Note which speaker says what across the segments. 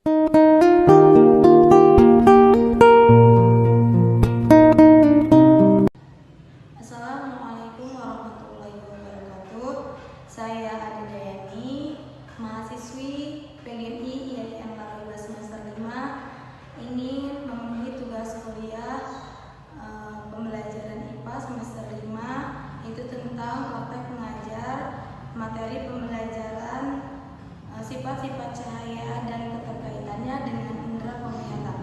Speaker 1: Assalamualaikum warahmatullahi wabarakatuh. Saya Adi Dayani, mahasiswi PGMI IAIN Larabila semester 5, ingin memenuhi tugas kuliah pembelajaran IPA semester 5, yaitu tentang praktek mengajar, materi pembelajaran sifat-sifat cahaya dan keterkaitannya dengan indera penglihatan.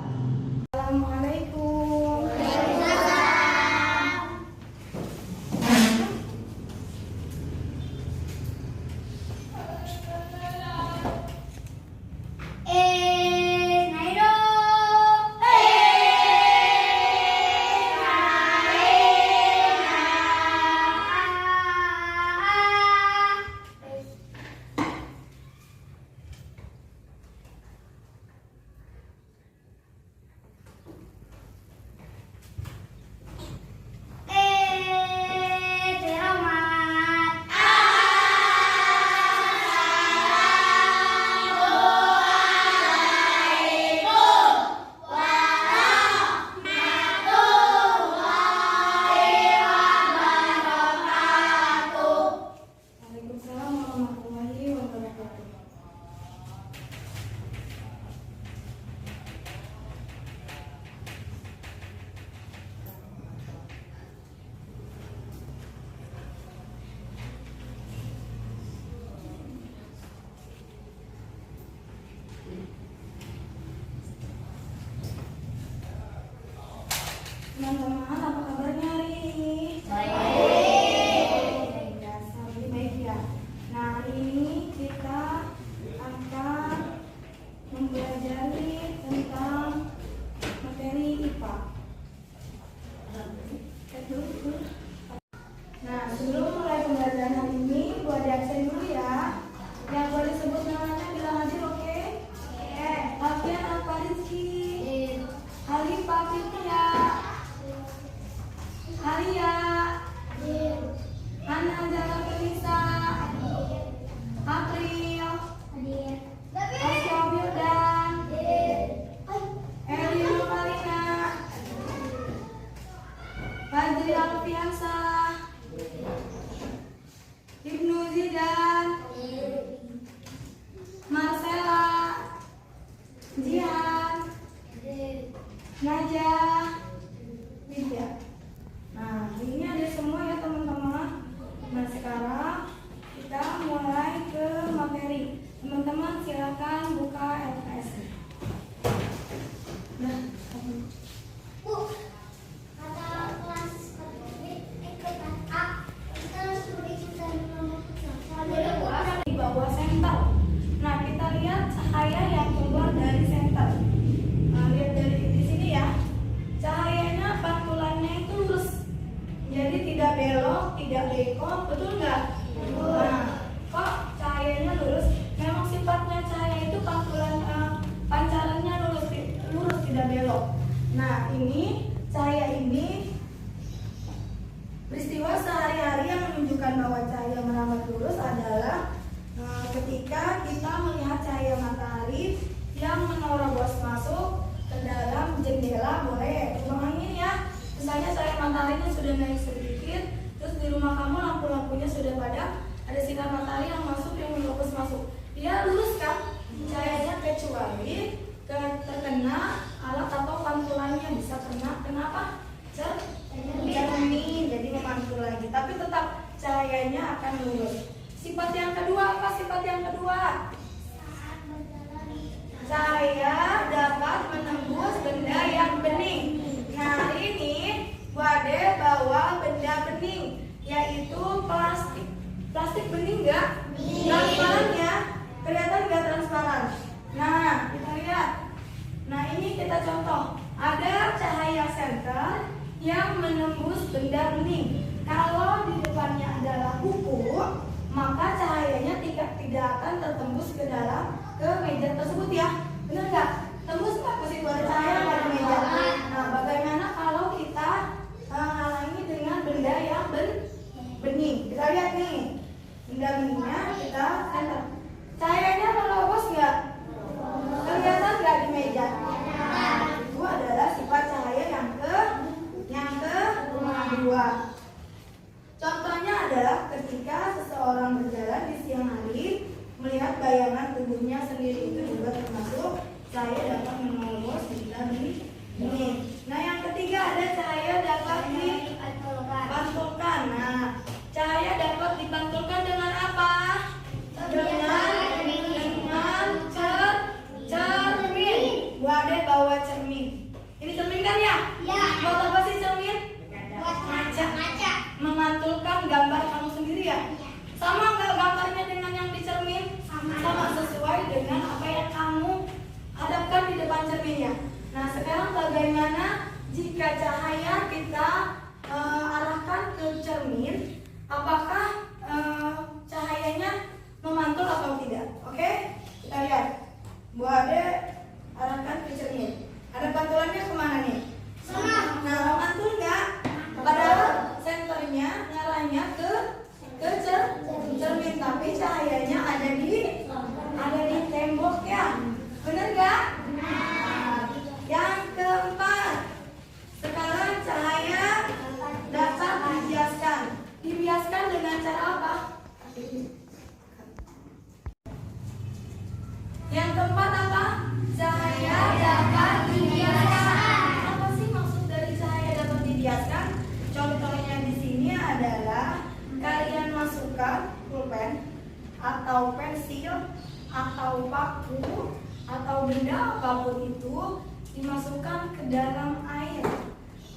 Speaker 1: Assalamualaikum. Teman-teman, apa kabarnya hari ini? Baik. Lebih baik ya. Nah, hari ini kita akan mempelajari tentang materi IPA. Nah, sebelum mulai pembelajaran hari ini, buat di absen dulu ya. Yang boleh sebut namanya bilang hadir, oke? Alfian Al-Farizki, Halifah Fitria, Haria, Hana Zara Felisa, April, Asya Wildan, Eli Nurmalina, Fadri Alfiansa, Ibnu Zidan, Marcella, Jihan, Najah, Widya. Nah, ini ada semua ya teman-teman. Nah, sekarang kita mulai ke materi. Teman-teman silakan buka LKS. Nah,
Speaker 2: Bu, kata kelas ikutan A, kita suruh ikutan nomor
Speaker 1: di bawah senter. Nah, kita lihat cahaya yang keluar dari senter. Nah, lihat dari di sini ya. Cahayanya pantulannya itu lurus. Jadi tidak belok, tidak bengkok, betul nggak? Nah, kok cahayanya lurus? Memang sifatnya cahaya itu pancarannya lurus tidak belok. Nah, ini cahaya ini peristiwa sehari-hari yang menunjukkan bahwa cahaya merambat lurus adalah ketika kita melihat cahaya matahari yang menerobos masuk ke dalam jendela, boleh lubang angin ya. Misalnya cahaya mataharinya sudah naik sedikit, terus di rumah kamu lampu-lampunya sudah padam, ada sinar matahari yang masuk, yang menerobos masuk. Dia lurus kan cahayanya, kecuali terkena alat atau pantulannya, bisa kena kenapa? Cermin, jadi memantul lagi. Tapi tetap cahayanya akan lurus. Sifat yang kedua apa? Sifat yang kedua, cahaya dapat menembus benda yang bening. Nah, hari ini Bu Ade bawa benda bening, yaitu plastik. Plastik bening nggak? Transparan ya? Kelihatan nggak transparan? Nah, kita lihat. Nah, ini kita contoh. Ada cahaya senter yang menembus benda bening. Kalau di depannya adalah kuku, maka cahayanya tidak akan tertembus ke dalam ke meja tersebut ya. Benar nggak? Tembus nggak ke situ, ada cahaya pada meja. Nah, bagaimana kalau kita halangi dengan benda yang bening? Kita lihat nih, benda beningnya kita center. Cahayanya menerobos nggak? Kelihatan cahaya dapat menerobos benda bening. Nah, yang ketiga ada cahaya dapat dipantulkan. Nah, cahaya dapat dipantulkan dengan apa? Dengan cermin. Bu Ade bawa cermin. Ini cermin kan ya?
Speaker 2: Ya.
Speaker 1: Buat apa sih cermin?
Speaker 2: Buat ngaca.
Speaker 1: Memantulkan gambar kamu sendiri ya? Sama nggak gambarnya dengan yang di cermin? Sama, sesuai dengan apa yang kamu hadapkan di depan cerminnya. Nah, sekarang bagaimana jika cahaya kita arahkan ke cermin? Apakah cahayanya memantul atau tidak? Oke, kita lihat. Bu Ade arahkan ke cermin. Ada pantulannya kemana nih?
Speaker 2: Sana.
Speaker 1: Nah, memantul nggak? Padahal senternya ngarahnya ke cermin, tapi cahayanya ada di tembok ya. Bener nggak? Nah, yang keempat, sekarang cahaya dapat dibiaskan. Dibiaskan dengan cara apa? Yang keempat apa? Cahaya dapat dibiaskan. Apa sih maksud dari cahaya dapat dibiaskan? Contohnya di sini adalah kalian masukkan pulpen atau pensil atau paku atau benda apapun itu dimasukkan ke dalam air.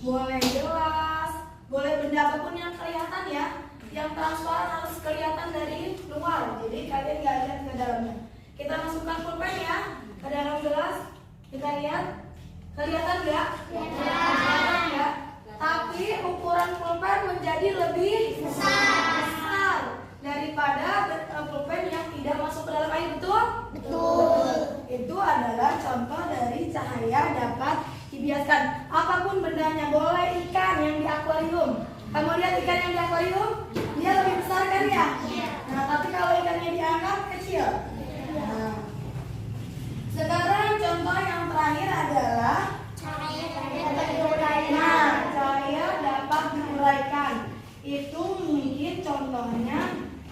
Speaker 1: Boleh gelas, boleh benda apapun yang kelihatan ya. Yang transparan harus kelihatan dari luar. Jadi kalian nggak lihat ke dalamnya. Kita masukkan pulpen ya ke dalam gelas. Kita lihat, kelihatan nggak? Kelihatan nggak? Tapi ukuran pulpen menjadi lebih besar daripada pulpen yang tidak masuk ke dalam air, betul?
Speaker 2: Betul.
Speaker 1: Itu adalah contoh dari cahaya dapat dibiaskan. Apapun bendanya, boleh ikan yang di akuarium. Kamu lihat ikan yang di akuarium, dia lebih besar kan ya? Nah, tapi kalau ikannya diangkat kecil. Nah, sekarang contoh yang terakhir adalah cahaya dapat diuraikan. Itu mungkin contohnya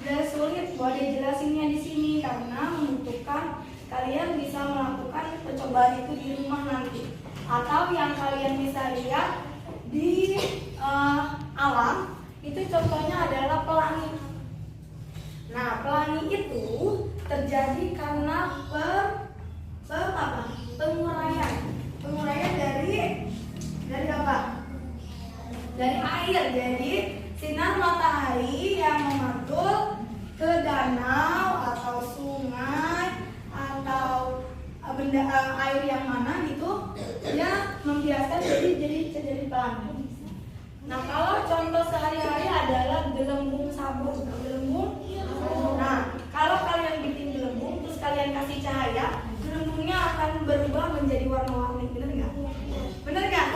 Speaker 1: udah sulit buat dijelasinnya di sini karena membutuhkan kalian bisa melakukan percobaan itu di rumah nanti. Atau yang kalian bisa lihat di alam itu contohnya adalah pelangi. Nah, pelangi itu terjadi karena penguraian dari apa? Dari air. Jadi sinar matahari yang memantul ke danau atau sungai atau benda air yang mana gitu, dia membiaskan jadi pelangi. Nah, kalau contoh sehari-hari adalah gelembung sabun. Gelembung. Nah, kalau kalian bikin gelembung terus kalian kasih cahaya, gelembungnya akan berubah menjadi warna-warni. Bener nggak? Bener nggak?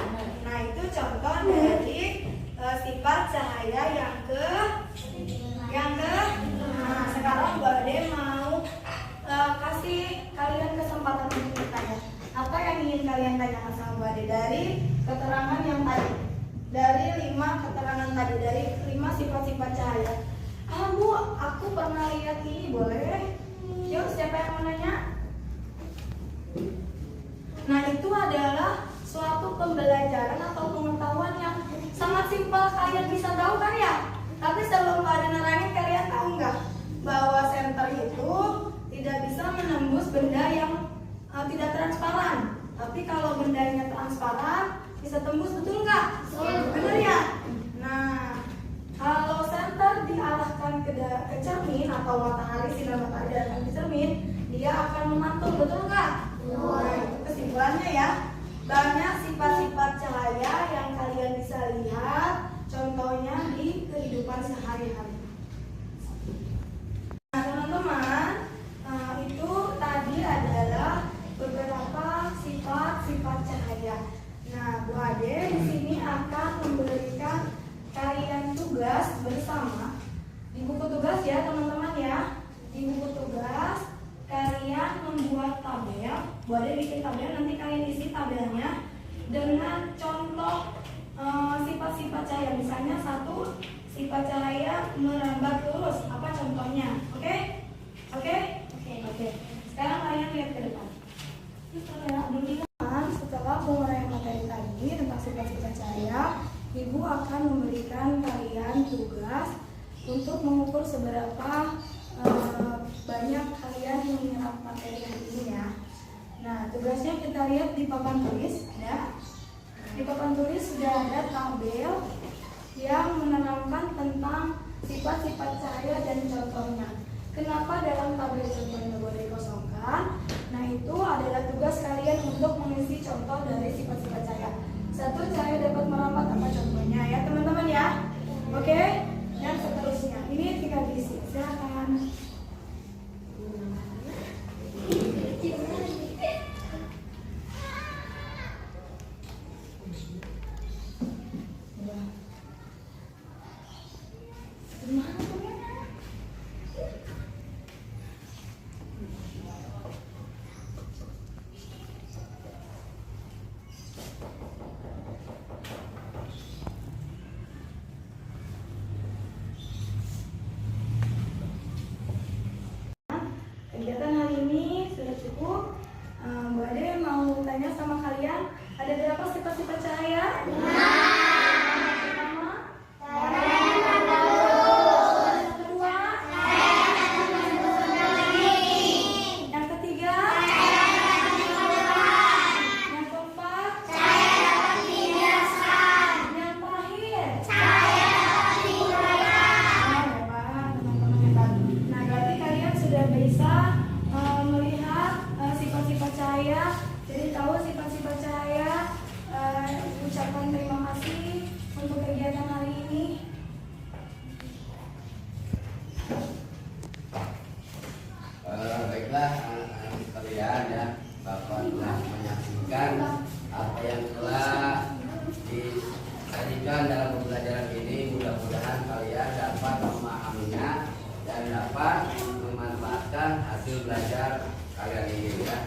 Speaker 1: Nah, itu contoh dari sifat cahaya yang ke. Nah, sekarang Bu Ade mau kasih kalian kesempatan untuk bertanya. Apa yang ingin kalian tanyakan sama Bu Ade dari keterangan yang tadi? Dari 5 keterangan tadi, dari 5 sifat-sifat cahaya. Bu, aku pernah lihat ini, boleh? Yuk, siapa yang mau nanya? Nah, itu adalah suatu pembelajaran atau pengetahuan yang sangat simpel, kalian bisa tahu kan ya? Tapi sebelum ada nerangin, kalian tahu nggak bahwa senter itu tidak bisa menembus benda yang tidak transparan. Tapi kalau bendanya transparan, bisa tembus, betul nggak? Benar ya? Nah, kalau senter diarahkan ke cermin atau matahari, sinar matahari diarahkan ke cermin, dia akan memantul, betul nggak? Nah, itu kesimpulannya ya. Banyak sifat-sifat cahaya yang kalian bisa lihat, contohnya di kehidupan sehari-hari. Nah, teman-teman, itu tadi adalah beberapa sifat-sifat cahaya. Nah, Bu Ade di sini akan memberikan kalian tugas bersama di buku tugas ya, teman-teman ya. Di buku tugas kalian membuat tabel. Bu Ade bikin tabel, nanti kalian isi tabelnya dengan contoh sifat-sifat cahaya. Misalnya 1, sifat cahaya merambat lurus. Apa contohnya? Oke? Sekarang kalian lihat ke depan. seberapa banyak kalian yang menyerap materi hari ini ya. Nah, tugasnya kita lihat di papan tulis ada. Di papan tulis sudah ada tabel yang menerangkan tentang sifat-sifat cahaya dan contohnya. Kenapa dalam tabel contohnya boleh dikosongkan? Nah, itu adalah tugas kalian untuk mengisi contoh dari sifat-sifat cahaya. Satu, cahaya dapat merambat, apa contohnya ya teman-teman ya. Oke, dan seterusnya. Ini tinggal diisi. Silakan. Kegiatan hari ini sudah cukup. Bu Ade mau tanya sama kalian, ada berapa sifat-sifat cahaya? Jadi tahu sifat-sifat cahaya, ucapkan terima kasih untuk kegiatan hari ini.
Speaker 3: Baiklah anak-anak sekalian ya, Bapak telah menyaksikan apa yang telah disajikan dalam pembelajaran ini. Mudah-mudahan kalian dapat memahaminya dan dapat memanfaatkan hasil belajar kalian ini ya.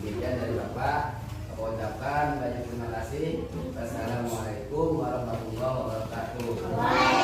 Speaker 3: Demikian dari Bapak, aku ucapkan banyak terima kasih. Wassalamualaikum warahmatullahi wabarakatuh.